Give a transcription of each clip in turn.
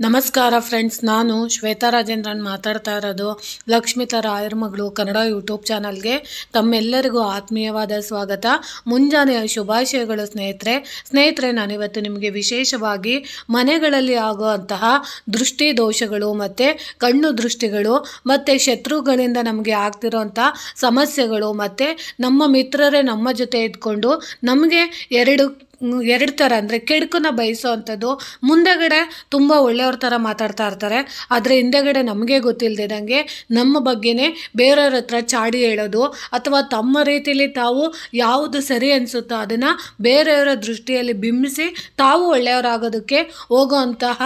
ನಮಸ್ಕಾರ ಫ್ರೆಂಡ್ಸ್, ನಾನು ಶ್ವೇತಾ ರಾಜೇಂದ್ರನ್ ಮಾತಾಡ್ತಾ ಇರೋದು ಲಕ್ಷ್ಮಿತಾ ರಾಯರ ಮಗಳು ಕನ್ನಡ ಯೂಟ್ಯೂಬ್ ಚಾನಲ್ಗೆ ತಮ್ಮೆಲ್ಲರಿಗೂ ಆತ್ಮೀಯವಾದ ಸ್ವಾಗತ. ಮುಂಜಾನೆಯ ಶುಭಾಶಯಗಳು ಸ್ನೇಹಿತರೆ. ನಾನಿವತ್ತು ನಿಮಗೆ ವಿಶೇಷವಾಗಿ ಮನೆಗಳಲ್ಲಿ ಆಗುವಂತಹ ದೃಷ್ಟಿ ದೋಷಗಳು ಮತ್ತು ಕಣ್ಣು ದೃಷ್ಟಿಗಳು ಮತ್ತು ಶತ್ರುಗಳಿಂದ ನಮಗೆ ಆಗ್ತಿರೋಂಥ ಸಮಸ್ಯೆಗಳು ಮತ್ತು ನಮ್ಮ ಮಿತ್ರರೇ ನಮ್ಮ ಜೊತೆ ಇದ್ಕೊಂಡು ನಮಗೆ ಎರಡು ಥರ ಅಂದರೆ ಕೆಡುಕನ್ನ ಬಯಸೋ ಅಂಥದ್ದು. ಮುಂದೆಗಡೆ ತುಂಬ ಒಳ್ಳೆಯವ್ರ ಥರ ಮಾತಾಡ್ತಾ ಇರ್ತಾರೆ, ಆದರೆ ಹಿಂದೆಗಡೆ ನಮಗೆ ಗೊತ್ತಿಲ್ಲದಿದ್ದಂಗೆ ನಮ್ಮ ಬಗ್ಗೆನೇ ಬೇರೆಯವ್ರ ಹತ್ರ ಚಾಡಿ ಹೇಳೋದು ಅಥವಾ ತಮ್ಮ ರೀತಿಯಲ್ಲಿ ತಾವು ಯಾವುದು ಸರಿ ಅನಿಸುತ್ತೋ ಅದನ್ನು ಬೇರೆಯವರ ದೃಷ್ಟಿಯಲ್ಲಿ ಬಿಂಬಿಸಿ ತಾವು ಒಳ್ಳೆಯವರಾಗೋದಕ್ಕೆ ಹೋಗೋವಂತಹ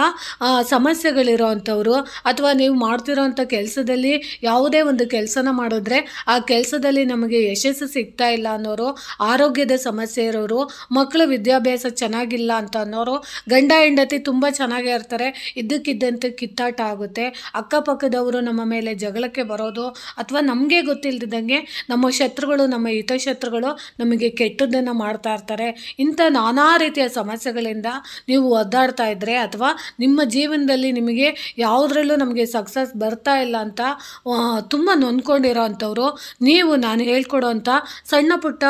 ಸಮಸ್ಯೆಗಳಿರೋವಂಥವ್ರು. ಅಥವಾ ನೀವು ಮಾಡ್ತಿರೋವಂಥ ಕೆಲಸದಲ್ಲಿ ಯಾವುದೇ ಒಂದು ಕೆಲಸನ ಮಾಡಿದ್ರೆ ಆ ಕೆಲಸದಲ್ಲಿ ನಮಗೆ ಯಶಸ್ಸು ಸಿಗ್ತಾ ಇಲ್ಲ ಅನ್ನೋರು, ಆರೋಗ್ಯದ ಸಮಸ್ಯೆ ಇರೋರು, ಮಕ್ಕಳು ವಿದ್ಯಾಭ್ಯಾಸ ಚೆನ್ನಾಗಿಲ್ಲ ಅಂತ ಅನ್ನೋರು, ಗಂಡ ಹೆಂಡತಿ ತುಂಬ ಚೆನ್ನಾಗೇ ಇರ್ತಾರೆ, ಇದ್ದಕ್ಕಿದ್ದಂತೆ ಕಿತ್ತಾಟ ಆಗುತ್ತೆ, ಅಕ್ಕಪಕ್ಕದವರು ನಮ್ಮ ಮೇಲೆ ಜಗಳಕ್ಕೆ ಬರೋದು, ಅಥವಾ ನಮಗೆ ಗೊತ್ತಿಲ್ಲದಿದ್ದಂಗೆ ನಮ್ಮ ಶತ್ರುಗಳು, ನಮ್ಮ ಹಿತಶತ್ರುಗಳು ನಮಗೆ ಕೆಟ್ಟದ್ದನ್ನು ಮಾಡ್ತಾ ಇರ್ತಾರೆ. ಇಂಥ ನಾನಾ ರೀತಿಯ ಸಮಸ್ಯೆಗಳಿಂದ ನೀವು ಒದ್ದಾಡ್ತಾ ಇದ್ದರೆ ಅಥವಾ ನಿಮ್ಮ ಜೀವನದಲ್ಲಿ ನಿಮಗೆ ಯಾವುದರಲ್ಲೂ ನಮಗೆ ಸಕ್ಸಸ್ ಬರ್ತಾ ಇಲ್ಲ ಅಂತ ತುಂಬ ನೊಂದ್ಕೊಂಡಿರೋ ಅಂಥವ್ರು, ನೀವು ನಾನು ಹೇಳ್ಕೊಡೋವಂಥ ಸಣ್ಣ ಪುಟ್ಟ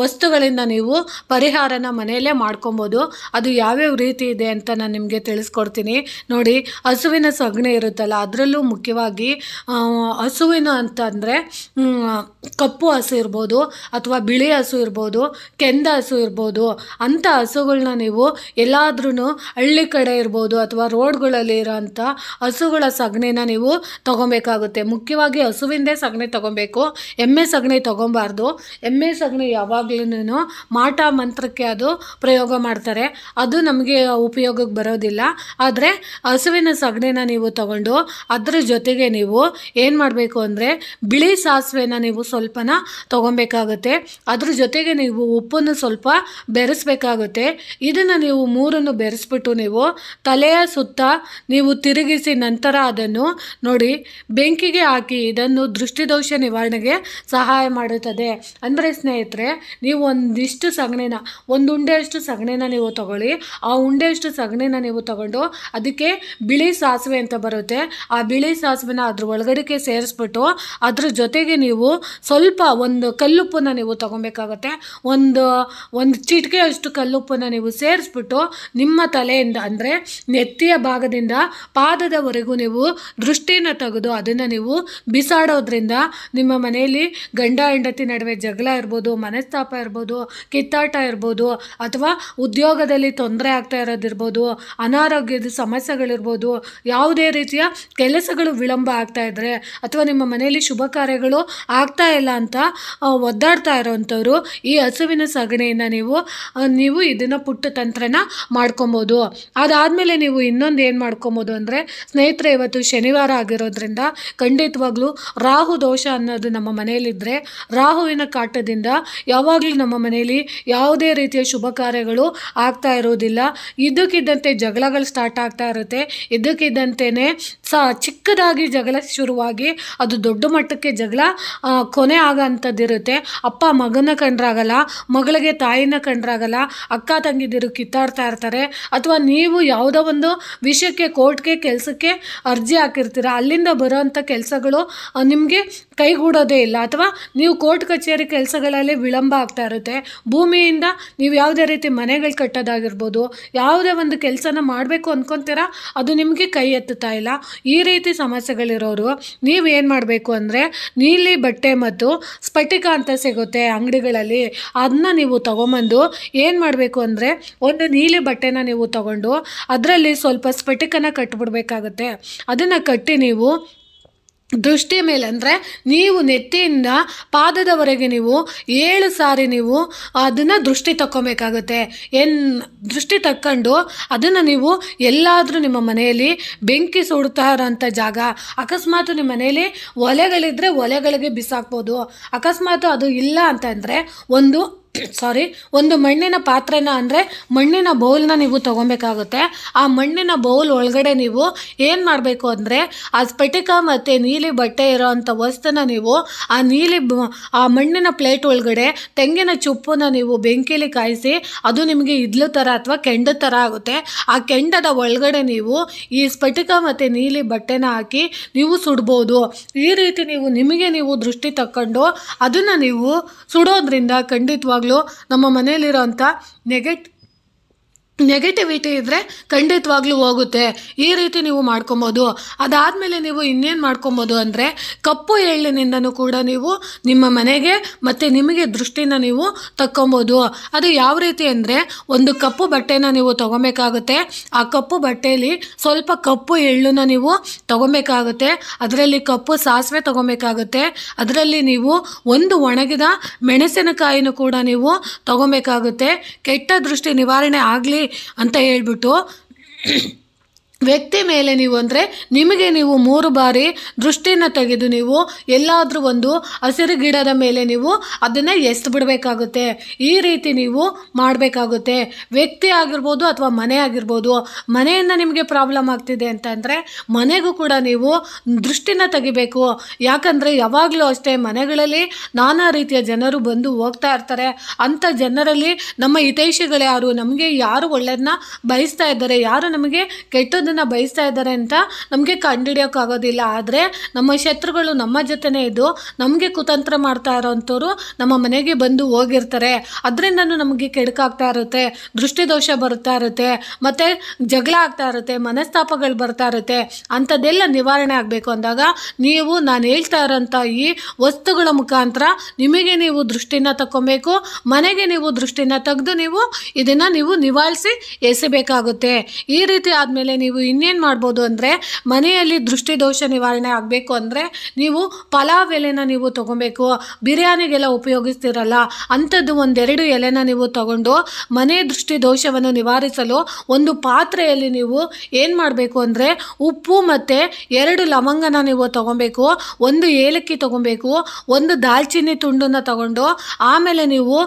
ವಸ್ತುಗಳಿಂದ ನೀವು ಪರಿಹಾರನ ಮನೆಯಲ್ಲೇ ಮಾಡ್ಕೊಬೋದು. ಅದು ಯಾವ್ಯಾವ ರೀತಿ ಇದೆ ಅಂತ ನಾನು ನಿಮಗೆ ತಿಳಿಸ್ಕೊಡ್ತೀನಿ ನೋಡಿ. ಹಸುವಿನ ಸಗಣಿ ಇರುತ್ತಲ್ಲ, ಅದರಲ್ಲೂ ಮುಖ್ಯವಾಗಿ ಹಸುವಿನ ಅಂತಂದರೆ ಕಪ್ಪು ಹಸು ಇರ್ಬೋದು ಅಥವಾ ಬಿಳಿ ಹಸು ಇರ್ಬೋದು, ಕೆಂದ ಹಸು ಇರ್ಬೋದು. ಅಂಥ ಹಸುಗಳನ್ನ ನೀವು ಎಲ್ಲಾದ್ರೂ ಹಳ್ಳಿ ಕಡೆ ಇರ್ಬೋದು ಅಥವಾ ರೋಡ್ಗಳಲ್ಲಿ ಇರೋಂಥ ಹಸುಗಳ ಸಗಣಿನ ನೀವು ತೊಗೊಬೇಕಾಗುತ್ತೆ. ಮುಖ್ಯವಾಗಿ ಹಸುವಿಂದೇ ಸಗಣಿ ತೊಗೊಬೇಕು, ಎಮ್ಮೆ ಸಗಣಿ ತೊಗೊಬಾರ್ದು. ಎಮ್ಮೆ ಸಗಣಿ ಯಾವಾಗ್ಲೂ ಮಾಟ ಮಂತ್ರಕ್ಕೆ ಅದು ಪ್ರಯೋಗ ಮಾಡ್ತಾರೆ, ಅದು ನಮಗೆ ಉಪಯೋಗಕ್ಕೆ ಬರೋದಿಲ್ಲ. ಆದರೆ ಹಸುವಿನ ಸಗಣಿನ ನೀವು ತಗೊಂಡು ಅದ್ರ ಜೊತೆಗೆ ನೀವು ಏನು ಮಾಡಬೇಕು ಅಂದರೆ ಬಿಳಿ ಸಾಸಿವೆನ ನೀವು ಸ್ವಲ್ಪನ ತೊಗೊಬೇಕಾಗುತ್ತೆ. ಅದ್ರ ಜೊತೆಗೆ ನೀವು ಉಪ್ಪನ್ನು ಸ್ವಲ್ಪ ಬೆರೆಸ್ಬೇಕಾಗುತ್ತೆ. ಇದನ್ನು ನೀವು ಮೂರನ್ನು ಬೆರೆಸ್ಬಿಟ್ಟು ನೀವು ತಲೆಯ ಸುತ್ತ ನೀವು ತಿರುಗಿಸಿ ನಂತರ ಅದನ್ನು ನೋಡಿ ಬೆಂಕಿಗೆ ಹಾಕಿ ಇದನ್ನು ದೃಷ್ಟಿದೋಷ ನಿವಾರಣೆಗೆ ಸಹಾಯ ಮಾಡುತ್ತದೆ. ಅಂದರೆ ಸ್ನೇಹಿತರೆ, ನೀವು ಒಂದಿಷ್ಟು ಸಗಣಿನ, ಒಂದು ಉಂಡೆಯಷ್ಟು ಸಗಣಿನ ನೀವು ತಗೊಳ್ಳಿ. ಆ ಉಂಡೆಯಷ್ಟು ಸಗಣಿನ ನೀವು ತಗೊಂಡು ಅದಕ್ಕೆ ಬಿಳಿ ಸಾಸಿವೆ ಅಂತ ಬರುತ್ತೆ, ಆ ಬಿಳಿ ಸಾಸಿವೆನ ಅದ್ರ ಒಳಗಡೆಗೆ ಸೇರಿಸ್ಬಿಟ್ಟು ಅದ್ರ ಜೊತೆಗೆ ನೀವು ಸ್ವಲ್ಪ ಒಂದು ಕಲ್ಲುಪ್ಪನ್ನು ನೀವು ತೊಗೊಬೇಕಾಗುತ್ತೆ. ಒಂದು ಚಿಟಿಕೆ ಅಷ್ಟು ಕಲ್ಲುಪ್ಪನ್ನು ನೀವು ಸೇರಿಸ್ಬಿಟ್ಟು ನಿಮ್ಮ ತಲೆಯಿಂದ ಅಂದರೆ ನೆತ್ತಿಯ ಭಾಗದಿಂದ ಪಾದದವರೆಗೂ ನೀವು ದೃಷ್ಟಿನ ತೆಗೆದು ಅದನ್ನು ನೀವು ಬಿಸಾಡೋದ್ರಿಂದ ನಿಮ್ಮ ಮನೆಯಲ್ಲಿ ಗಂಡ ಹೆಂಡತಿ ನಡುವೆ ಜಗಳ ಇರ್ಬೋದು, ಮನಸ್ತಾಪ ಇರ್ಬೋದು, ಕಿತ್ತಾಟ ಇರ್ಬೋದು, ಅಥವಾ ಉದ್ಯೋಗದಲ್ಲಿ ತೊಂದರೆ ಆಗ್ತಾ ಇರೋದಿರ್ಬೋದು, ಅನಾರೋಗ್ಯದ ಸಮಸ್ಯೆಗಳಿರ್ಬೋದು, ಯಾವುದೇ ರೀತಿಯ ಕೆಲಸಗಳು ವಿಳಂಬ ಆಗ್ತಾ ಇದ್ದರೆ ಅಥವಾ ನಿಮ್ಮ ಮನೆಯಲ್ಲಿ ಶುಭ ಕಾರ್ಯಗಳು ಆಗ್ತಾ ಇಲ್ಲ ಅಂತ ಒದ್ದಾಡ್ತಾ ಇರೋವಂಥವ್ರು ಈ ಹಸುವಿನ ಸಗಣಿಯನ್ನು ನೀವು ಇದನ್ನು ಪುಟ್ಟ ತಂತ್ರನ ಮಾಡ್ಕೊಬೋದು. ಅದಾದಮೇಲೆ ನೀವು ಇನ್ನೊಂದು ಏನು ಮಾಡ್ಕೊಬೋದು ಅಂದರೆ ಸ್ನೇಹಿತರೆ, ಇವತ್ತು ಶನಿವಾರ ಆಗಿರೋದ್ರಿಂದ ಖಂಡಿತವಾಗ್ಲೂ ರಾಹು ದೋಷ ಅನ್ನೋದು ನಮ್ಮ ಮನೆಯಲ್ಲಿದ್ದರೆ, ರಾಹುವಿನ ಕಾಟದಿಂದ ಯಾವಾಗಲೂ ನಮ್ಮ ಮನೆಯಲ್ಲಿ ಯಾವುದೇ ರೀತಿಯ ಶುಭ ಕಾರ್ಯಗಳು ಆಗ್ತಾ ಇರೋದಿಲ್ಲ. ಇದ್ದಕ್ಕಿದ್ದಂತೆ ಜಗಳಗಳು ಸ್ಟಾರ್ಟ್ ಆಗ್ತಾ ಇರುತ್ತೆ. ಇದ್ದಕ್ಕಿದ್ದಂತೆಯೇ ಚಿಕ್ಕದಾಗಿ ಜಗಳ ಶುರುವಾಗಿ ಅದು ದೊಡ್ಡ ಮಟ್ಟಕ್ಕೆ ಜಗಳ ಕೊನೆ ಆಗೋಂಥದ್ದಿರುತ್ತೆ. ಅಪ್ಪ ಮಗನ ಕಂಡ್ರಾಗಲ್ಲ, ಮಗಳಿಗೆ ತಾಯಿನ ಕಂಡ್ರಾಗಲ್ಲ, ಅಕ್ಕ ತಂಗಿದಿರು ಕಿತ್ತಾಡ್ತಾ ಇರ್ತಾರೆ. ಅಥವಾ ನೀವು ಯಾವುದೋ ಒಂದು ವಿಷಯಕ್ಕೆ ಕೋರ್ಟ್ಗೆ ಕೆಲಸಕ್ಕೆ ಅರ್ಜಿ ಹಾಕಿರ್ತೀರ, ಅಲ್ಲಿಂದ ಬರೋವಂಥ ಕೆಲಸಗಳು ನಿಮಗೆ ಕೈಗೂಡೋದೇ ಇಲ್ಲ. ಅಥವಾ ನೀವು ಕೋರ್ಟ್ ಕಚೇರಿ ಕೆಲಸಗಳಲ್ಲಿ ವಿಳಂಬ ಆಗ್ತಾ ಇರುತ್ತೆ. ಭೂಮಿಯಿಂದ ನೀವು ಯಾವುದೇ ರೀತಿ ಮನೆಗಳು ಕಟ್ಟೋದಾಗಿರ್ಬೋದು, ಯಾವುದೇ ಒಂದು ಕೆಲಸನ ಮಾಡಬೇಕು ಅಂದ್ಕೊತೀರಾ, ಅದು ನಿಮಗೆ ಕೈ ಎತ್ತುತ್ತಾ ಇಲ್ಲ. ಈ ರೀತಿ ಸಮಸ್ಯೆಗಳಿರೋರು ನೀವು ಏನು ಮಾಡಬೇಕು ಅಂದರೆ ನೀಲಿ ಬಟ್ಟೆ ಮತ್ತು ಸ್ಫಟಿಕ ಅಂತ ಸಿಗುತ್ತೆ ಅಂಗಡಿಗಳಲ್ಲಿ, ಅದನ್ನ ನೀವು ತೊಗೊಂಬಂದು ಏನು ಮಾಡಬೇಕು ಅಂದರೆ ಒಂದು ನೀಲಿ ಬಟ್ಟೆನ ನೀವು ತೊಗೊಂಡು ಅದರಲ್ಲಿ ಸ್ವಲ್ಪ ಸ್ಫಟಿಕನ ಕಟ್ಟಿಬಿಡ್ಬೇಕಾಗುತ್ತೆ. ಅದನ್ನು ಕಟ್ಟಿ ನೀವು ದೃಷ್ಟಿ ಮೇಲೆ ಅಂದರೆ ನೀವು ನೆತ್ತಿಯಿಂದ ಪಾದದವರೆಗೆ ನೀವು 7 ಸಾರಿ ನೀವು ಅದನ್ನು ದೃಷ್ಟಿ ತಕ್ಕೊಬೇಕಾಗುತ್ತೆ. ದೃಷ್ಟಿ ತಕ್ಕೊಂಡು ಅದನ್ನು ನೀವು ಎಲ್ಲಾದರೂ ನಿಮ್ಮ ಮನೆಯಲ್ಲಿ ಬೆಂಕಿ ಸುಡ್ತಾ ಇರೋಂಥ ಜಾಗ, ಅಕಸ್ಮಾತ್ ನಿಮ್ಮ ಮನೆಯಲ್ಲಿ ಒಲೆಗಳಿದ್ದರೆ ಒಲೆಗಳಿಗೆ ಬಿಸಾಕ್ಬೋದು. ಅಕಸ್ಮಾತ್ ಅದು ಇಲ್ಲ ಅಂತಂದರೆ ಒಂದು ಮಣ್ಣಿನ ಪಾತ್ರೆನ ಅಂದರೆ ಮಣ್ಣಿನ ಬೌಲ್ನ ನೀವು ತೊಗೊಬೇಕಾಗುತ್ತೆ. ಆ ಮಣ್ಣಿನ ಬೌಲ್ ಒಳಗಡೆ ನೀವು ಏನು ಮಾಡಬೇಕು ಅಂದರೆ ಆ ಸ್ಫಟಿಕ ಮತ್ತು ನೀಲಿ ಬಟ್ಟೆ ಇರೋವಂಥ ವಸ್ತುನ ನೀವು ಆ ಮಣ್ಣಿನ ಪ್ಲೇಟ್ ಒಳಗಡೆ ತೆಂಗಿನ ಚುಪ್ಪನ್ನ ನೀವು ಬೆಂಕಿಲಿ ಕಾಯಿಸಿ, ಅದು ನಿಮಗೆ ಇದ್ಲು ಥರ ಅಥವಾ ಕೆಂಡದ ಥರ ಆಗುತ್ತೆ. ಆ ಕೆಂಡದ ಒಳಗಡೆ ನೀವು ಈ ಸ್ಫಟಿಕ ಮತ್ತು ನೀಲಿ ಬಟ್ಟೆನ ಹಾಕಿ ನೀವು ಸುಡ್ಬೋದು. ಈ ರೀತಿ ನೀವು ದೃಷ್ಟಿ ತಕ್ಕೊಂಡು ಅದನ್ನು ನೀವು ಸುಡೋದ್ರಿಂದ ಖಂಡಿತವಾಗ್ಲೂ ನಮ್ಮ ಮನೆಯಲ್ಲಿರೋಂಥ ನೆಗೆಟಿವಿಟಿ ಇದ್ದರೆ ಖಂಡಿತವಾಗ್ಲೂ ಹೋಗುತ್ತೆ. ಈ ರೀತಿ ನೀವು ಮಾಡ್ಕೊಬೋದು. ಅದಾದಮೇಲೆ ನೀವು ಇನ್ನೇನು ಮಾಡ್ಕೊಬೋದು ಅಂದರೆ ಕಪ್ಪು ಎಳ್ಳಿನಿಂದನೂ ಕೂಡ ನೀವು ನಿಮ್ಮ ಮನೆಗೆ ಮತ್ತು ನಿಮಗೆ ದೃಷ್ಟಿನ ನೀವು ತಕ್ಕೊಬೋದು. ಅದು ಯಾವ ರೀತಿ ಅಂದರೆ ಒಂದು ಕಪ್ಪು ಬಟ್ಟೆನ ನೀವು ತೊಗೊಬೇಕಾಗುತ್ತೆ. ಆ ಕಪ್ಪು ಬಟ್ಟೆಯಲ್ಲಿ ಸ್ವಲ್ಪ ಕಪ್ಪು ಎಳ್ಳನ್ನ ನೀವು ತೊಗೊಬೇಕಾಗುತ್ತೆ. ಅದರಲ್ಲಿ ಕಪ್ಪು ಸಾಸಿವೆ ತೊಗೊಬೇಕಾಗುತ್ತೆ. ಅದರಲ್ಲಿ ನೀವು ಒಂದು ಒಣಗಿದ ಮೆಣಸಿನಕಾಯಿನೂ ಕೂಡ ನೀವು ತೊಗೊಬೇಕಾಗುತ್ತೆ. ಕೆಟ್ಟ ದೃಷ್ಟಿ ನಿವಾರಣೆ ಆಗಲಿ ಅಂತ ಹೇಳ್ಬಿಟ್ಟು ವ್ಯಕ್ತಿ ಮೇಲೆ ನೀವು ಅಂದರೆ ನಿಮಗೆ ನೀವು 3 ಬಾರಿ ದೃಷ್ಟಿನ ತೆಗೆದು ನೀವು ಎಲ್ಲಾದರೂ ಒಂದು ಹಸಿರು ಗಿಡದ ಮೇಲೆ ನೀವು ಅದನ್ನು ಬಿಡಬೇಕಾಗುತ್ತೆ. ಈ ರೀತಿ ನೀವು ಮಾಡಬೇಕಾಗುತ್ತೆ. ವ್ಯಕ್ತಿ ಆಗಿರ್ಬೋದು ಅಥವಾ ಮನೆ ಆಗಿರ್ಬೋದು. ಮನೆಯಿಂದ ನಿಮಗೆ ಪ್ರಾಬ್ಲಮ್ ಆಗ್ತಿದೆ ಅಂತಂದರೆ ಮನೆಗೂ ಕೂಡ ನೀವು ದೃಷ್ಟಿನ ತೆಗಿಬೇಕು. ಯಾಕಂದರೆ ಯಾವಾಗಲೂ ಅಷ್ಟೇ ಮನೆಗಳಲ್ಲಿ ನಾನಾ ರೀತಿಯ ಜನರು ಬಂದು ಹೋಗ್ತಾ ಇರ್ತಾರೆ. ಅಂಥ ಜನರಲ್ಲಿ ನಮ್ಮ ಹಿತೈಷಿಗಳು ಯಾರು, ನಮಗೆ ಯಾರು ಒಳ್ಳೆಯದನ್ನ ಬಯಸ್ತಾ ಇದ್ದಾರೆ, ಯಾರು ನಮಗೆ ಕೆಟ್ಟದನ್ನು ಬಯಸ್ತಾ ಇದ್ದಾರೆ ಅಂತ ನಮಗೆ ಕಂಡುಹಿಡಿಯೋಕ್ಕಾಗೋದಿಲ್ಲ. ಆದರೆ ನಮ್ಮ ಶತ್ರುಗಳು ನಮ್ಮ ಜೊತೆನೇ ಇದ್ದು ನಮಗೆ ಕುತಂತ್ರ ಮಾಡ್ತಾ ಇರೋವಂಥವ್ರು ನಮ್ಮ ಮನೆಗೆ ಬಂದು ಹೋಗಿರ್ತಾರೆ. ಅದರಿಂದನೂ ನಮಗೆ ಕೆಡುಕಾಗ್ತಾ ಇರುತ್ತೆ, ದೃಷ್ಟಿದೋಷ ಬರ್ತಾ ಇರುತ್ತೆ, ಮತ್ತು ಜಗಳ ಆಗ್ತಾ ಇರುತ್ತೆ, ಮನಸ್ತಾಪಗಳು ಬರ್ತಾ ಇರುತ್ತೆ. ಅಂಥದ್ದೆಲ್ಲ ನಿವಾರಣೆ ಆಗಬೇಕು ಅಂದಾಗ ನಾನು ಹೇಳ್ತಾ ಇರೋಂಥ ಈ ವಸ್ತುಗಳ ಮುಖಾಂತರ ನಿಮಗೆ ನೀವು ದೃಷ್ಟಿನ ತಕ್ಕೊಬೇಕು. ಮನೆಗೆ ನೀವು ದೃಷ್ಟಿನ ತೆಗೆದು ನೀವು ಇದನ್ನು ನೀವು ನಿವಾರಿಸಿ ಎಸಬೇಕಾಗುತ್ತೆ. ಈ ರೀತಿ ಆದಮೇಲೆ ನೀವು ಇನ್ನೇನು ಮಾಡ್ಬೋದು ಅಂದರೆ ಮನೆಯಲ್ಲಿ ದೃಷ್ಟಿದೋಷ ನಿವಾರಣೆ ಆಗಬೇಕು ಅಂದರೆ ನೀವು ಪಲಾವ್ ಎಲೆನ ನೀವು ತೊಗೊಬೇಕು. ಬಿರಿಯಾನಿಗೆಲ್ಲ ಉಪಯೋಗಿಸ್ತಿರಲ್ಲ ಅಂಥದ್ದು 1-2 ಎಲೆನ ನೀವು ತಗೊಂಡು ಮನೆ ದೃಷ್ಟಿ ದೋಷವನ್ನು ನಿವಾರಿಸಲು ಒಂದು ಪಾತ್ರೆಯಲ್ಲಿ ನೀವು ಏನು ಮಾಡಬೇಕು ಅಂದರೆ ಉಪ್ಪು ಮತ್ತು 2 ಲವಂಗನ ನೀವು ತೊಗೊಬೇಕು, 1 ಏಲಕ್ಕಿ ತೊಗೊಬೇಕು, 1 ದಾಲ್ಚಿನ್ನಿ ತುಂಡನ್ನು ತಗೊಂಡು ಆಮೇಲೆ ನೀವು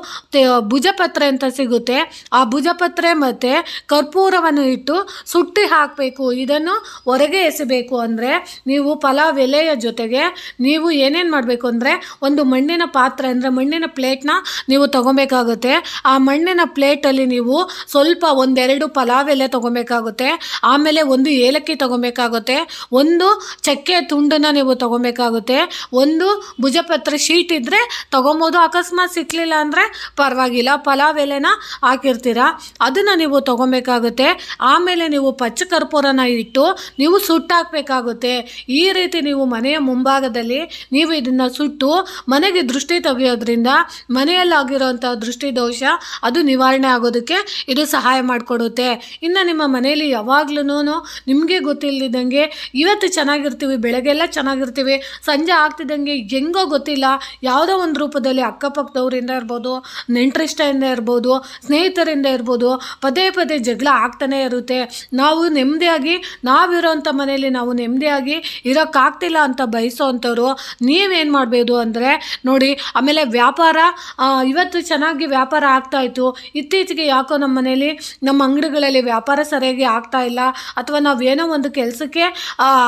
ಭುಜಪತ್ರೆ ಅಂತ ಸಿಗುತ್ತೆ, ಆ ಭುಜಪತ್ರೆ ಮತ್ತು ಕರ್ಪೂರವನ್ನು ಇಟ್ಟು ಸುಟ್ಟಿ ಹಾಕಬೇಕು. ಇದನ್ನು ಹೊರಗೆ ಎಸಬೇಕು. ಅಂದರೆ ನೀವು ಪಲಾವ್ ಎಲೆಯ ಜೊತೆಗೆ ನೀವು ಏನೇನು ಮಾಡಬೇಕು ಅಂದರೆ ಒಂದು ಮಣ್ಣಿನ ಪಾತ್ರೆ ಅಂದರೆ ಮಣ್ಣಿನ ಪ್ಲೇಟ್ನ ನೀವು ತೊಗೊಬೇಕಾಗುತ್ತೆ. ಆ ಮಣ್ಣಿನ ಪ್ಲೇಟಲ್ಲಿ ನೀವು ಸ್ವಲ್ಪ 1-2 ಪಲಾವ್ ಎಲೆ ತೊಗೊಬೇಕಾಗುತ್ತೆ. ಆಮೇಲೆ 1 ಏಲಕ್ಕಿ ತೊಗೊಬೇಕಾಗುತ್ತೆ, 1 ಚಕ್ಕೆ ತುಂಡನ್ನು ನೀವು ತೊಗೊಬೇಕಾಗುತ್ತೆ, 1 ಭುಜಪತ್ರೆ ಶೀಟ್ ಇದ್ದರೆ ತೊಗೊಬೋದು. ಅಕಸ್ಮಾತ್ ಸಿಕ್ಕಲಿಲ್ಲ ಅಂದರೆ ಪರವಾಗಿಲ್ಲ, ಪಲಾವ್ ಎಲೆನ ಹಾಕಿರ್ತೀರ ಅದನ್ನು ನೀವು ತೊಗೊಬೇಕಾಗುತ್ತೆ. ಆಮೇಲೆ ನೀವು ಪಚ್ಚ ಕರ್ಪೂರನ ಇಟ್ಟು ನೀವು ಸುಟ್ಟಾಕಬೇಕಾಗುತ್ತೆ. ಈ ರೀತಿ ನೀವು ಮನೆಯ ಮುಂಭಾಗದಲ್ಲಿ ನೀವು ಇದನ್ನು ಸುಟ್ಟು ಮನೆಗೆ ದೃಷ್ಟಿ ತೆಗೆಯೋದ್ರಿಂದ ಮನೆಯಲ್ಲಾಗಿರೋಂಥ ದೃಷ್ಟಿ ದೋಷ ಅದು ನಿವಾರಣೆ ಆಗೋದಕ್ಕೆ ಇದು ಸಹಾಯ ಮಾಡಿಕೊಡುತ್ತೆ. ಇನ್ನು ನಿಮ್ಮ ಮನೆಯಲ್ಲಿ ಯಾವಾಗ್ಲೂ ನಿಮಗೆ ಗೊತ್ತಿಲ್ಲದಂಗೆ ಇವತ್ತು ಚೆನ್ನಾಗಿರ್ತೀವಿ, ಬೆಳಗ್ಗೆಲ್ಲ ಚೆನ್ನಾಗಿರ್ತೀವಿ, ಸಂಜೆ ಆಗ್ತಿದ್ದಂಗೆ ಹೆಂಗೋ ಗೊತ್ತಿಲ್ಲ ಯಾವುದೋ ಒಂದು ರೂಪದಲ್ಲಿ ಅಕ್ಕಪಕ್ಕದವರಿಂದ ಇರ್ಬೋದು, ನೆಂಟರಿಷ್ಟದಿಂದ ಇರ್ಬೋದು, ಸ್ನೇಹಿತರಿಂದ ಇರ್ಬೋದು, ಪದೇ ಪದೇ ಜಗಳ ಆಗ್ತಾನೆ ಇರುತ್ತೆ. ನಾವು ನೆಮ್ಮದಿಯಾಗಿ ನಾವಿರೋಂಥ ಮನೆಯಲ್ಲಿ ನಾವು ನೆಮ್ಮದಿಯಾಗಿ ಇರೋಕ್ಕಾಗ್ತಿಲ್ಲ ಅಂತ ಬಯಸೋವಂಥವ್ರು ನೀವೇನು ಮಾಡಬೇಕು ಅಂದರೆ ನೋಡಿ. ಆಮೇಲೆ ವ್ಯಾಪಾರ ಇವತ್ತು ಚೆನ್ನಾಗಿ ವ್ಯಾಪಾರ ಆಗ್ತಾಯಿತ್ತು, ಇತ್ತೀಚೆಗೆ ಯಾಕೋ ನಮ್ಮ ಮನೇಲಿ ನಮ್ಮ ಅಂಗಡಿಗಳಲ್ಲಿ ವ್ಯಾಪಾರ ಸರಿಯಾಗಿ ಆಗ್ತಾ ಇಲ್ಲ, ಅಥವಾ ನಾವೇನೋ ಒಂದು ಕೆಲಸಕ್ಕೆ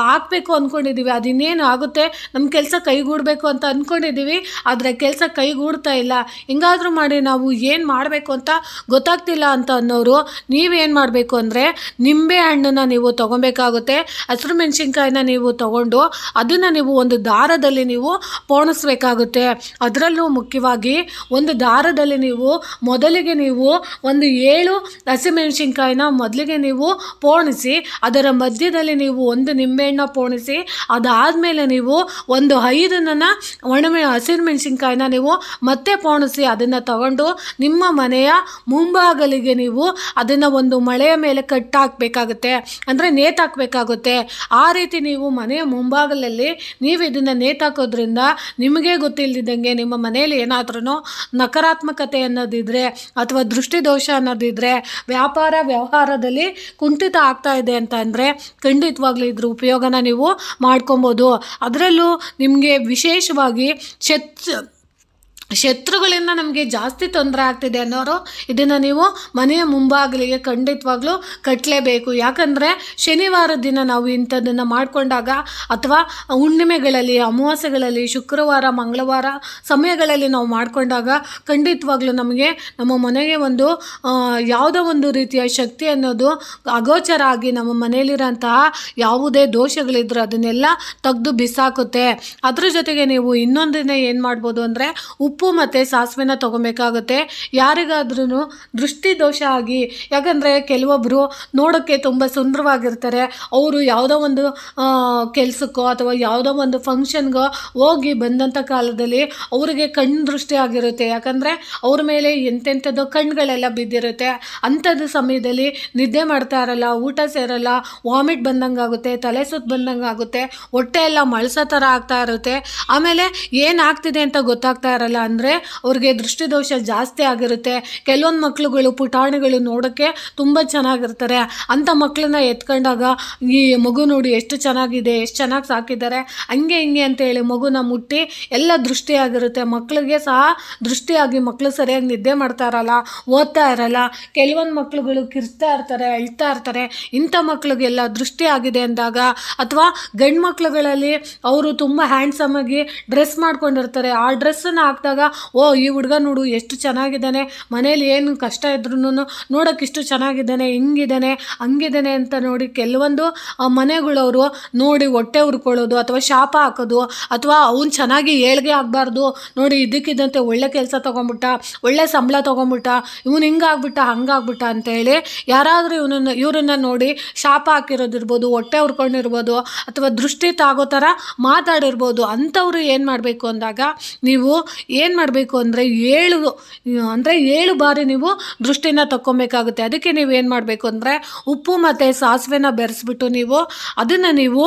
ಹಾಕಬೇಕು ಅಂದ್ಕೊಂಡಿದ್ದೀವಿ, ಅದಿನ್ನೇನು ಆಗುತ್ತೆ, ನಮ್ಮ ಕೆಲಸ ಕೈಗೂಡಬೇಕು ಅಂತ ಅಂದ್ಕೊಂಡಿದ್ದೀವಿ, ಆದರೆ ಕೆಲಸ ಕೈಗೂಡ್ತಾ ಇಲ್ಲ, ಹಿಂಗಾದರೂ ಮಾಡಿ ನಾವು ಏನು ಮಾಡಬೇಕು ಅಂತ ಗೊತ್ತಾಗ್ತಿಲ್ಲ ಅಂತ ಅನ್ನೋರು ನೀವೇನು ಮಾಡಬೇಕು ಅಂದರೆ ನಿಂಬೆ ಹಣ್ಣನ್ನು ನೀವು ತೊಗೊಬೇಕಾಗುತ್ತೆ. ಹಸಿರು ಮೆಣಸಿನ್ಕಾಯಿನ ನೀವು ತೊಗೊಂಡು ಅದನ್ನು ನೀವು ಒಂದು ದಾರದಲ್ಲಿ ನೀವು ಪೋಣಿಸ್ಬೇಕಾಗುತ್ತೆ. ಅದರಲ್ಲೂ ಮುಖ್ಯವಾಗಿ ಒಂದು ದಾರದಲ್ಲಿ ನೀವು ಮೊದಲಿಗೆ ನೀವು ಒಂದು 7 ಹಸಿಮೆಣಸಿನ್ಕಾಯಿನ ಮೊದಲಿಗೆ ನೀವು ಪೋಣಿಸಿ, ಅದರ ಮಧ್ಯದಲ್ಲಿ ನೀವು 1 ನಿಂಬೆಹಣ್ಣು ಪೋಣಿಸಿ, ಅದಾದಮೇಲೆ ನೀವು ಒಂದು 5 ಹಸಿರು ಮೆಣಸಿನ್ಕಾಯಿನ ನೀವು ಮತ್ತೆ ಪೋಣಿಸಿ ಅದನ್ನು ತಗೊಂಡು ನಿಮ್ಮ ಮನೆಯ ಮುಂಭಾಗಲಿಗೆ ನೀವು ಅದನ್ನು ಒಂದು ಮಳೆಯ ಮೇಲೆ ಕಟ್ಟಾಕಬೇಕಾಗುತ್ತೆ. ಅಂದರೆ ನೇತಾಕಬೇಕಾಗುತ್ತೆ. ಆ ರೀತಿ ನೀವು ಮನೆಯ ಮುಂಭಾಗಲಲ್ಲಿ ನೀವು ಇದನ್ನು ನೇತಾಕೋದ್ರಿಂದ ನಿಮಗೆ ಗೊತ್ತಿಲ್ಲದಿದ್ದಂಗೆ ನಿಮ್ಮ ಮನೆಯಲ್ಲಿ ಏನಾದ್ರೂ ನಕಾರಾತ್ಮಕತೆ ಅನ್ನೋದಿದ್ರೆ ಅಥವಾ ದೃಷ್ಟಿದೋಷ ಅನ್ನೋದಿದ್ರೆ ವ್ಯವಹಾರದಲ್ಲಿ ಕುಂಠಿತ ಆಗ್ತಾ ಇದೆ ಅಂತ ಅಂದರೆ ಖಂಡಿತವಾಗ್ಲೂ ಇದ್ರ ಉಪಯೋಗನ ನೀವು ಮಾಡ್ಕೊಬೋದು. ಅದರಲ್ಲೂ ನಿಮಗೆ ವಿಶೇಷವಾಗಿ ಶತ್ರುಗಳಿಂದ ನಮಗೆ ಜಾಸ್ತಿ ತೊಂದರೆ ಆಗ್ತಿದೆ ಅನ್ನೋರು ಇದನ್ನು ನೀವು ಮನೆಯ ಮುಂಭಾಗಲಿಗೆ ಖಂಡಿತವಾಗ್ಲೂ ಕಟ್ಟಲೇಬೇಕು. ಯಾಕಂದರೆ ಶನಿವಾರದ ದಿನ ನಾವು ಇಂಥದ್ದನ್ನು ಮಾಡಿಕೊಂಡಾಗ ಅಥವಾ ಹುಣ್ಣಿಮೆಗಳಲ್ಲಿ, ಅಮಾವಾಸ್ಯೆಗಳಲ್ಲಿ, ಶುಕ್ರವಾರ, ಮಂಗಳವಾರ ಸಮಯಗಳಲ್ಲಿ ನಾವು ಮಾಡಿಕೊಂಡಾಗ ಖಂಡಿತವಾಗ್ಲೂ ನಮಗೆ ನಮ್ಮ ಮನೆಗೆ ಒಂದು ಯಾವುದೋ ಒಂದು ರೀತಿಯ ಶಕ್ತಿ ಅನ್ನೋದು ಅಗೋಚರ ಆಗಿ ನಮ್ಮ ಮನೆಯಲ್ಲಿರೋಂತಹ ಯಾವುದೇ ದೋಷಗಳಿದ್ರು ಅದನ್ನೆಲ್ಲ ತೆಗೆದು ಬಿಸಾಕುತ್ತೆ. ಅದ್ರ ಜೊತೆಗೆ ನೀವು ಇನ್ನೊಂದನ್ನೇ ಏನು ಮಾಡ್ಬೋದು ಅಂದರೆ ಉಪ್ಪು ಮತ್ತು ಸಾಸಿವೆನ ತೊಗೊಬೇಕಾಗುತ್ತೆ. ಯಾರಿಗಾದ್ರೂ ದೃಷ್ಟಿ ದೋಷ ಆಗಿ, ಯಾಕಂದರೆ ಕೆಲವೊಬ್ಬರು ನೋಡೋಕ್ಕೆ ತುಂಬ ಸುಂದರವಾಗಿರ್ತಾರೆ, ಅವರು ಯಾವುದೋ ಒಂದು ಕೆಲಸಕ್ಕೋ ಅಥವಾ ಯಾವುದೋ ಒಂದು ಫಂಕ್ಷನ್ಗೋ ಹೋಗಿ ಬಂದಂಥ ಕಾಲದಲ್ಲಿ ಅವರಿಗೆ ಕಣ್ಣು ದೃಷ್ಟಿ ಆಗಿರುತ್ತೆ. ಯಾಕಂದರೆ ಅವ್ರ ಮೇಲೆ ಎಂತೆಂಥದ್ದು ಕಣ್ಣುಗಳೆಲ್ಲ ಬಿದ್ದಿರುತ್ತೆ. ಅಂಥದ್ದು ಸಮಯದಲ್ಲಿ ನಿದ್ದೆ ಮಾಡ್ತಾ ಇರಲ್ಲ, ಊಟ ಸೇರಲ್ಲ, ವಾಮಿಟ್ ಬಂದಂಗೆ ಆಗುತ್ತೆ, ತಲೆ ಸುತ್ತು ಬಂದಂಗೆ ಆಗುತ್ತೆ, ಹೊಟ್ಟೆ ಎಲ್ಲ ಮಳ್ಸೋ ಥರ ಆಗ್ತಾ ಇರುತ್ತೆ. ಆಮೇಲೆ ಏನಾಗ್ತಿದೆ ಅಂತ ಗೊತ್ತಾಗ್ತಾ ಇರಲ್ಲ. ಅಂದರೆ ಅವ್ರಿಗೆ ದೃಷ್ಟಿದೋಷ ಜಾಸ್ತಿ ಆಗಿರುತ್ತೆ. ಕೆಲವೊಂದು ಮಕ್ಳುಗಳು, ಪುಟಾಣಿಗಳು ನೋಡೋಕ್ಕೆ ತುಂಬ ಚೆನ್ನಾಗಿರ್ತಾರೆ. ಅಂಥ ಮಕ್ಕಳನ್ನ ಎತ್ಕೊಂಡಾಗ ಈ ಮಗು ನೋಡಿ ಎಷ್ಟು ಚೆನ್ನಾಗಿದೆ, ಎಷ್ಟು ಚೆನ್ನಾಗಿ ಸಾಕಿದ್ದಾರೆ, ಹಂಗೆ ಹಿಂಗೆ ಅಂತೇಳಿ ಮಗುನ ಮುಟ್ಟಿ ಎಲ್ಲ ದೃಷ್ಟಿಯಾಗಿರುತ್ತೆ. ಮಕ್ಕಳಿಗೆ ಸಹ ದೃಷ್ಟಿಯಾಗಿ ಮಕ್ಕಳು ಸರಿಯಾಗಿ ನಿದ್ದೆ ಮಾಡ್ತಾ ಇರಲ್ಲ, ಓದ್ತಾ ಇರಲ್ಲ. ಕೆಲವೊಂದು ಮಕ್ಕಳುಗಳು ಕಿರ್ತಾ ಇರ್ತಾರೆ, ಅಳ್ತಾ ಇರ್ತಾರೆ. ಇಂಥ ಮಕ್ಕಳಿಗೆಲ್ಲ ದೃಷ್ಟಿ ಆಗಿದೆ ಅಂದಾಗ, ಅಥವಾ ಗಂಡು ಮಕ್ಕಳುಗಳಲ್ಲಿ ಅವರು ತುಂಬ ಹ್ಯಾಂಡ್ಸಮ್ ಆಗಿ ಡ್ರೆಸ್ ಮಾಡ್ಕೊಂಡಿರ್ತಾರೆ, ಆ ಡ್ರೆಸ್ಸನ್ನು ಹಾಕಿದಾಗ ಓ ಈ ಹುಡುಗ ನೋಡು ಎಷ್ಟು ಚೆನ್ನಾಗಿದ್ದಾನೆ, ಮನೇಲಿ ಏನು ಕಷ್ಟ ಇದ್ರೂ ನೋಡೋಕೆ ಇಷ್ಟು ಚೆನ್ನಾಗಿದ್ದಾನೆ, ಹಿಂಗಿದ್ದಾನೆ ಹಂಗಿದ್ದಾನೆ ಅಂತ ನೋಡಿ ಕೆಲವೊಂದು ಮನೆಗಳವರು ನೋಡಿ ಹೊಟ್ಟೆ ಹುರ್ಕೊಳ್ಳೋದು ಅಥವಾ ಶಾಪ ಹಾಕೋದು, ಅಥವಾ ಅವ್ನು ಚೆನ್ನಾಗಿ ಏಳ್ಗೆ ಆಗಬಾರ್ದು ನೋಡಿ, ಇದಕ್ಕಿದ್ದಂತೆ ಒಳ್ಳೆ ಕೆಲಸ ತೊಗೊಂಬಿಟ್ಟ, ಒಳ್ಳೆ ಸಂಬಳ ತೊಗೊಂಬಿಟ್ಟ, ಇವನು ಹಿಂಗಾಗ್ಬಿಟ್ಟ ಹಂಗಾಗ್ಬಿಟ್ಟ ಅಂತೇಳಿ ಯಾರಾದರೂ ಇವ್ರನ್ನ ನೋಡಿ ಶಾಪ ಹಾಕಿರೋದಿರ್ಬೋದು, ಹೊಟ್ಟೆ ಹುರ್ಕೊಂಡಿರ್ಬೋದು, ಅಥವಾ ದೃಷ್ಟಿ ತಾಗೋ ಥರ ಮಾತಾಡಿರ್ಬೋದು. ಅಂಥವ್ರು ಏನು ಮಾಡಬೇಕು ಅಂದಾಗ ನೀವು ಏನು ಮಾಡಬೇಕು ಅಂದರೆ 7 ಬಾರಿ ನೀವು ದೃಷ್ಟಿನ ತಕ್ಕೊಬೇಕಾಗುತ್ತೆ. ಅದಕ್ಕೆ ನೀವು ಏನು ಮಾಡಬೇಕು ಅಂದರೆ ಉಪ್ಪು ಮತ್ತು ಸಾಸಿವೆನ ಬೆರೆಸ್ಬಿಟ್ಟು ನೀವು ಅದನ್ನು ನೀವು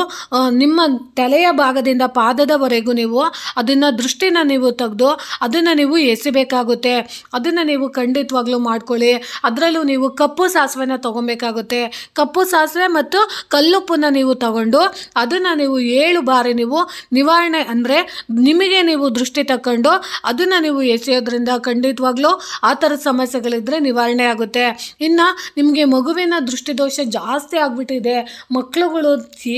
ನಿಮ್ಮ ತಲೆಯ ಭಾಗದಿಂದ ಪಾದದವರೆಗೂ ನೀವು ಅದನ್ನು ದೃಷ್ಟಿನ ನೀವು ತೆಗೆದು ಅದನ್ನು ನೀವು ಎಸಿಬೇಕಾಗುತ್ತೆ. ಅದನ್ನು ನೀವು ಖಂಡಿತವಾಗ್ಲೂ ಮಾಡ್ಕೊಳ್ಳಿ. ಅದರಲ್ಲೂ ನೀವು ಕಪ್ಪು ಸಾಸಿವೆನ ತೊಗೊಬೇಕಾಗುತ್ತೆ. ಕಪ್ಪು ಸಾಸಿವೆ ಮತ್ತು ಕಲ್ಲುಪ್ಪನ್ನ ನೀವು ತಗೊಂಡು ಅದನ್ನು ನೀವು 7 ಬಾರಿ ನೀವು ನಿವಾರಣೆ, ಅಂದರೆ ನಿಮಗೆ ನೀವು ದೃಷ್ಟಿ ತಗೊಂಡು ಅದನ್ನು ನೀವು ಎಸೆಯೋದ್ರಿಂದ ಖಂಡಿತವಾಗ್ಲೂ ಆ ಥರದ ಸಮಸ್ಯೆಗಳಿದ್ದರೆ ನಿವಾರಣೆ ಆಗುತ್ತೆ. ಇನ್ನು ನಿಮಗೆ ಮಗುವಿನ ದೃಷ್ಟಿದೋಷ ಜಾಸ್ತಿ ಆಗಿಬಿಟ್ಟಿದೆ, ಮಕ್ಕಳುಗಳು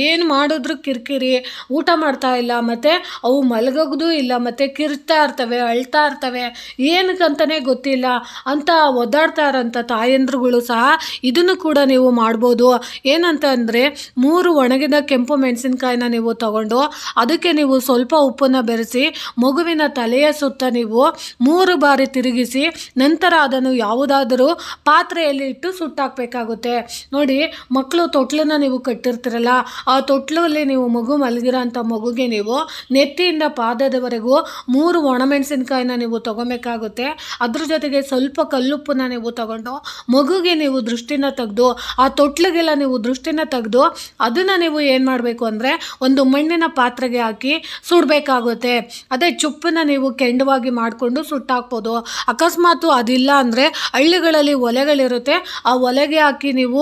ಏನು ಮಾಡಿದ್ರು ಕಿರಿಕಿರಿ, ಊಟ ಮಾಡ್ತಾ ಇಲ್ಲ, ಮತ್ತು ಅವು ಮಲಗೋದು ಇಲ್ಲ, ಮತ್ತು ಕಿರ್ತಾ ಇರ್ತವೆ, ಅಳ್ತಾ ಇರ್ತವೆ, ಏನಕ್ಕಂತಲೇ ಗೊತ್ತಿಲ್ಲ ಅಂತ ಒದ್ದಾಡ್ತಾ ಇರೋಂಥ ತಾಯಂದ್ರುಗಳು ಸಹ ಇದನ್ನು ಕೂಡ ನೀವು ಮಾಡ್ಬೋದು. ಏನಂತ ಅಂದರೆ 3 ಒಣಗಿದ ಕೆಂಪು ಮೆಣಸಿನ್ಕಾಯಿನ ನೀವು ತಗೊಂಡು ಅದಕ್ಕೆ ನೀವು ಸ್ವಲ್ಪ ಉಪ್ಪನ್ನು ಬೆರೆಸಿ ಮಗುವಿನ ತಲೆಯ ಸುತ್ತ ನೀವು 3 ಬಾರಿ ತಿರುಗಿಸಿ ನಂತರ ಅದನ್ನು ಯಾವುದಾದರೂ ಪಾತ್ರೆಯಲ್ಲಿ ಇಟ್ಟು ಸುಟ್ಟಾಕಬೇಕಾಗುತ್ತೆ. ನೋಡಿ, ಮಕ್ಕಳು ತೊಟ್ಲನ್ನ ನೀವು ಕಟ್ಟಿರ್ತೀರಲ್ಲ, ಆ ತೊಟ್ಲಲ್ಲಿ ನೀವು ಮಗು ಮಲಗಿರೋ ಅಂಥ ಮಗುಗೆ ನೀವು ನೆತ್ತಿಯಿಂದ ಪಾದದವರೆಗೂ 3 ಒಣಮೆಣಸಿನ್ಕಾಯಿನ ನೀವು ತೊಗೊಬೇಕಾಗುತ್ತೆ. ಅದ್ರ ಜೊತೆಗೆ ಸ್ವಲ್ಪ ಕಲ್ಲುಪ್ಪನ್ನ ನೀವು ತಗೊಂಡು ಮಗುಗೆ ನೀವು ದೃಷ್ಟಿನ ತೆಗೆದು ಆ ತೊಟ್ಲಿಗೆಲ್ಲ ನೀವು ದೃಷ್ಟಿನ ತೆಗೆದು ಅದನ್ನು ನೀವು ಏನು ಮಾಡಬೇಕು ಅಂದರೆ ಒಂದು ಮಣ್ಣಿನ ಪಾತ್ರೆಗೆ ಹಾಕಿ ಸುಡಬೇಕಾಗುತ್ತೆ. ಅದೇ ಚುಪ್ಪನ್ನ ನೀವು ಕೆಂಡವಾಗಿ ಮಾಡಿಕೊಂಡು ಸುಟ್ಟಾಕ್ಬೋದು. ಅಕಸ್ಮಾತು ಅದಿಲ್ಲ ಅಂದರೆ ಹಳ್ಳಿಗಳಲ್ಲಿ ಒಲೆಗಳಿರುತ್ತೆ, ಆ ಒಲೆಗೆ ಹಾಕಿ ನೀವು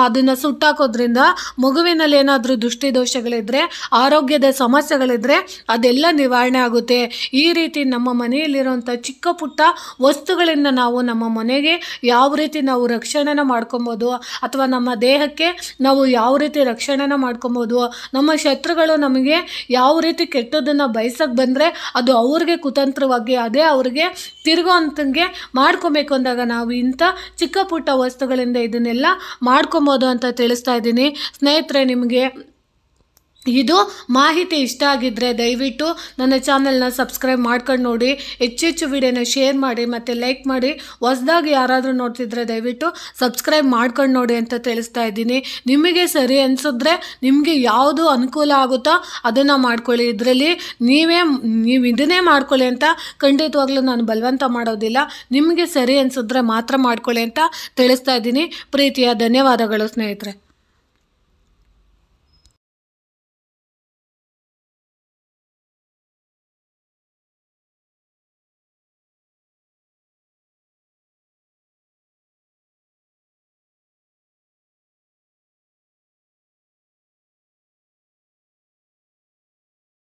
ಅದನ್ನು ಸುಟ್ಟಾಕೋದ್ರಿಂದ ಮಗುವಿನಲ್ಲಿ ಏನಾದರೂ ದೃಷ್ಟಿದೋಷಗಳಿದ್ದರೆ, ಆರೋಗ್ಯದ ಸಮಸ್ಯೆಗಳಿದ್ದರೆ ಅದೆಲ್ಲ ನಿವಾರಣೆ ಆಗುತ್ತೆ. ಈ ರೀತಿ ನಮ್ಮ ಮನೆಯಲ್ಲಿರುವಂಥ ಚಿಕ್ಕ ಪುಟ್ಟ ವಸ್ತುಗಳಿಂದ ನಾವು ನಮ್ಮ ಮನೆಗೆ ಯಾವ ರೀತಿ ನಾವು ರಕ್ಷಣೆನ ಮಾಡ್ಕೊಬೋದು, ಅಥವಾ ನಮ್ಮ ದೇಹಕ್ಕೆ ನಾವು ಯಾವ ರೀತಿ ರಕ್ಷಣೆನ ಮಾಡ್ಕೊಬೋದು, ನಮ್ಮ ಶತ್ರುಗಳು ನಮಗೆ ಯಾವ ರೀತಿ ಕೆಟ್ಟದನ್ನು ಬಯಸಕ್ಕೆ ಬಂದರೆ ಅದು ಅವ್ರಿಗೆ ಕುತಂತ್ರವಾಗಿ ಅದೇ ಅವ್ರಿಗೆ ತಿರುಗೋ ಅಂತಂಗೆ ಮಾಡ್ಕೊಬೇಕು ಅಂದಾಗ ನಾವು ಇಂಥ ಚಿಕ್ಕ ಪುಟ್ಟ ವಸ್ತುಗಳಿಂದ ಇದನ್ನೆಲ್ಲ ಮಾಡ್ಕೊಬೋದು ಅಂತ ತಿಳಿಸ್ತಾ ಇದ್ದೀನಿ. ಸ್ನೇಹಿತರೆ, ನಿಮಗೆ ಇದು ಮಾಹಿತಿ ಇಷ್ಟ ಆಗಿದ್ದರೆ ದಯವಿಟ್ಟು ನನ್ನ ಚಾನಲ್ನ ಸಬ್ಸ್ಕ್ರೈಬ್ ಮಾಡ್ಕೊಂಡು ನೋಡಿ, ಹೆಚ್ಚೆಚ್ಚು ವಿಡಿಯೋನ ಶೇರ್ ಮಾಡಿ ಮತ್ತು ಲೈಕ್ ಮಾಡಿ. ಹೊಸದಾಗಿ ಯಾರಾದರೂ ನೋಡ್ತಿದ್ರೆ ದಯವಿಟ್ಟು ಸಬ್ಸ್ಕ್ರೈಬ್ ಮಾಡ್ಕೊಂಡು ನೋಡಿ ಅಂತ ತಿಳಿಸ್ತಾ ಇದ್ದೀನಿ. ನಿಮಗೆ ಸರಿ ಅನಿಸಿದ್ರೆ ನಿಮಗೆ ಯಾವುದು ಅನುಕೂಲ ಆಗುತ್ತೋ ಅದನ್ನು ಮಾಡ್ಕೊಳ್ಳಿ. ಇದರಲ್ಲಿ ನೀವು ಇದನ್ನೇ ಮಾಡ್ಕೊಳ್ಳಿ ಅಂತ ಖಂಡಿತವಾಗ್ಲೂ ನಾನು ಬಲವಂತ ಮಾಡೋದಿಲ್ಲ. ನಿಮಗೆ ಸರಿ ಅನಿಸಿದ್ರೆ ಮಾತ್ರ ಮಾಡ್ಕೊಳ್ಳಿ ಅಂತ ತಿಳಿಸ್ತಾ ಇದ್ದೀನಿ. ಪ್ರೀತಿಯ ಧನ್ಯವಾದಗಳು ಸ್ನೇಹಿತರೆ.